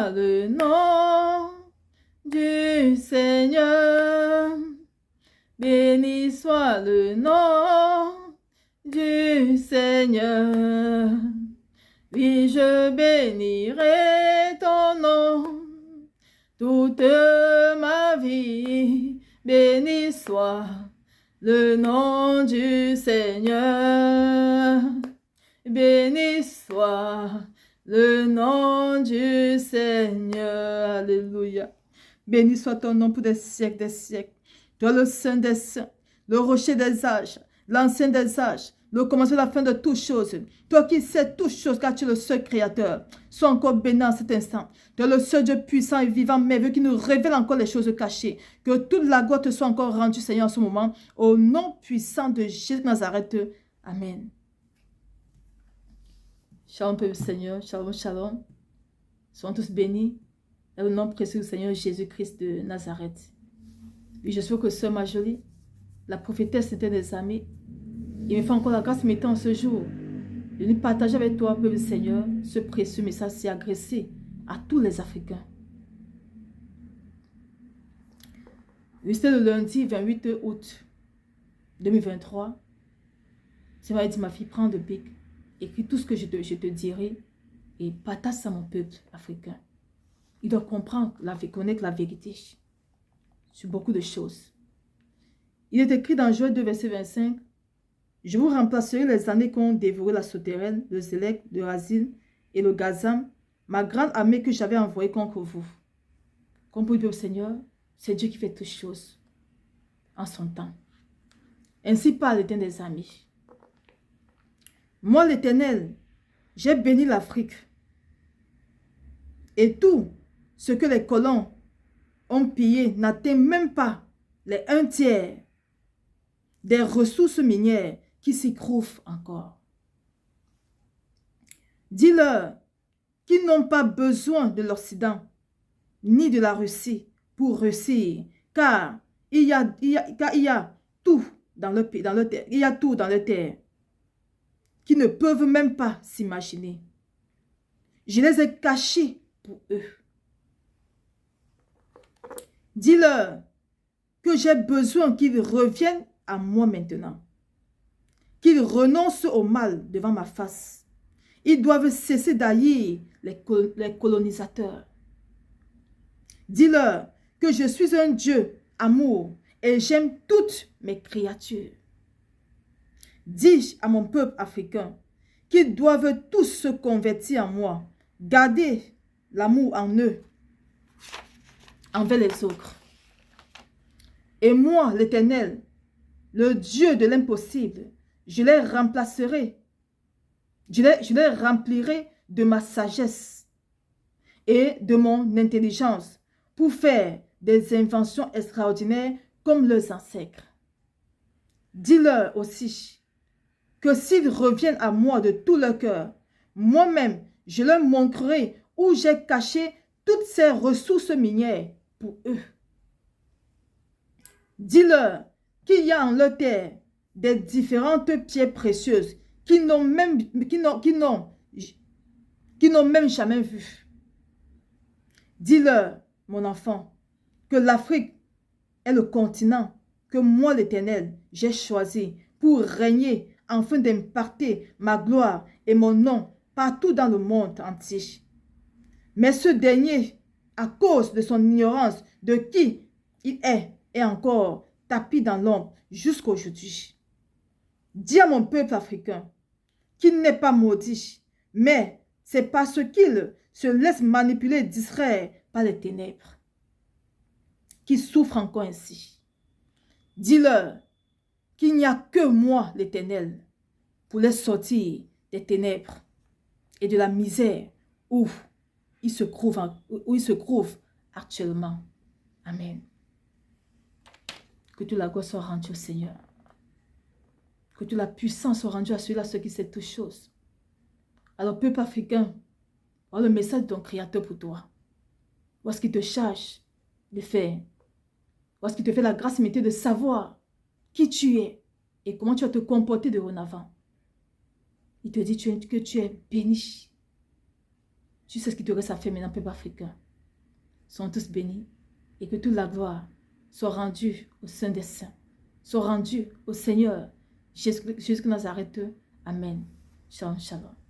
soit le nom du Seigneur. Béni soit le nom du Seigneur. Oui, je bénirai ton nom toute ma vie. Béni soit le nom du Seigneur. Béni soit le nom du Seigneur. Alléluia. Béni soit ton nom pour des siècles des siècles. Toi le Saint des saints, le rocher des âges, l'ancien des âges, le commencement et la fin de toutes choses. Toi qui sais toutes choses, car tu es le seul créateur. Sois encore béni en cet instant. Tu es le seul Dieu puissant et vivant, merveilleux, qui nous révèle encore les choses cachées. Que toute la gloire te soit encore rendue, Seigneur, en ce moment. Au nom puissant de Jésus de Nazareth. Amen. Shalom, peuple Seigneur. Shalom, shalom. Soyons tous bénis. Dans le nom précieux du Seigneur Jésus-Christ de Nazareth. Oui, je suis que Sœur Marjorie, la prophétesse était des amis. Il me fait encore la grâce m'étant ce jour de nous partager avec toi, peuple Seigneur, ce précieux message si agressé à tous les Africains. Oui, c'était le lundi 28 août 2023. Je m'avais dit, ma fille, prends le bic, écris tout ce que je te dirai et partage ça à mon peuple africain. Il doit comprendre, connaître la vérité sur beaucoup de choses. Il est écrit dans Joël 2, verset 25, « Je vous remplacerai les années qu'ont dévoré la sauterelle, le zélek, le razil et le gazam, ma grande armée que j'avais envoyée contre vous. » Comme pour le peuple Seigneur, c'est Dieu qui fait toutes choses en son temps. Ainsi parle l'Éternel des amis. Moi, l'Éternel, j'ai béni l'Afrique et tout ce que les colons ont pillé n'atteint même pas les 1/3 des ressources minières qui s'y trouvent encore. Dis-leur qu'ils n'ont pas besoin de l'Occident ni de la Russie pour réussir, car il y a tout dans le terre, il y a tout dans le terre qu'ils ne peuvent même pas s'imaginer. Je les ai cachés pour eux. Dis-leur que j'ai besoin qu'ils reviennent à moi maintenant, qu'ils renoncent au mal devant ma face. Ils doivent cesser d'haïr les colonisateurs. Dis-leur que je suis un Dieu amour et j'aime toutes mes créatures. Dis à mon peuple africain qu'ils doivent tous se convertir en moi, garder l'amour en eux envers les autres. Et moi, l'Éternel, le Dieu de l'impossible, je les remplacerai. Je les remplirai de ma sagesse et de mon intelligence pour faire des inventions extraordinaires comme leurs ancêtres. Dis-leur aussi que s'ils reviennent à moi de tout leur cœur, moi-même, je leur montrerai où j'ai caché toutes ces ressources minières pour eux. Dis-leur qu'il y a en leur terre des différentes pierres précieuses qu'ils n'ont même jamais vues. Dis-leur, mon enfant, que l'Afrique est le continent que moi, l'Éternel, j'ai choisi pour régner afin d'imparter ma gloire et mon nom partout dans le monde entier. Mais ce dernier, à cause de son ignorance de qui il est encore tapis dans l'ombre jusqu'aujourd'hui. Dis à mon peuple africain qu'il n'est pas maudit, mais c'est parce qu'il se laisse manipuler, distraire par les ténèbres qu'il souffre encore ainsi. Dis-leur qu'il n'y a que moi, l'Éternel, pour les sortir des ténèbres et de la misère où ils se trouvent actuellement. Amen. Que toute la gloire soit rendue au Seigneur. Que toute la puissance soit rendue à celui-là, ceux qui sait toutes choses. Alors, peuple africain, voilà le message de ton Créateur pour toi. Voilà ce qu'il te charge de faire. Voilà ce qui te fait la grâce et de savoir qui tu es et comment tu vas te comporter de en avant. Il te dit que tu es béni. Tu sais ce qui te reste à faire maintenant, peuple africain. Soyons tous bénis et que toute la gloire soit rendue au Saint des Saints, soit rendue au Seigneur Jésus de Nazareth. Amen. Shalom, shalom.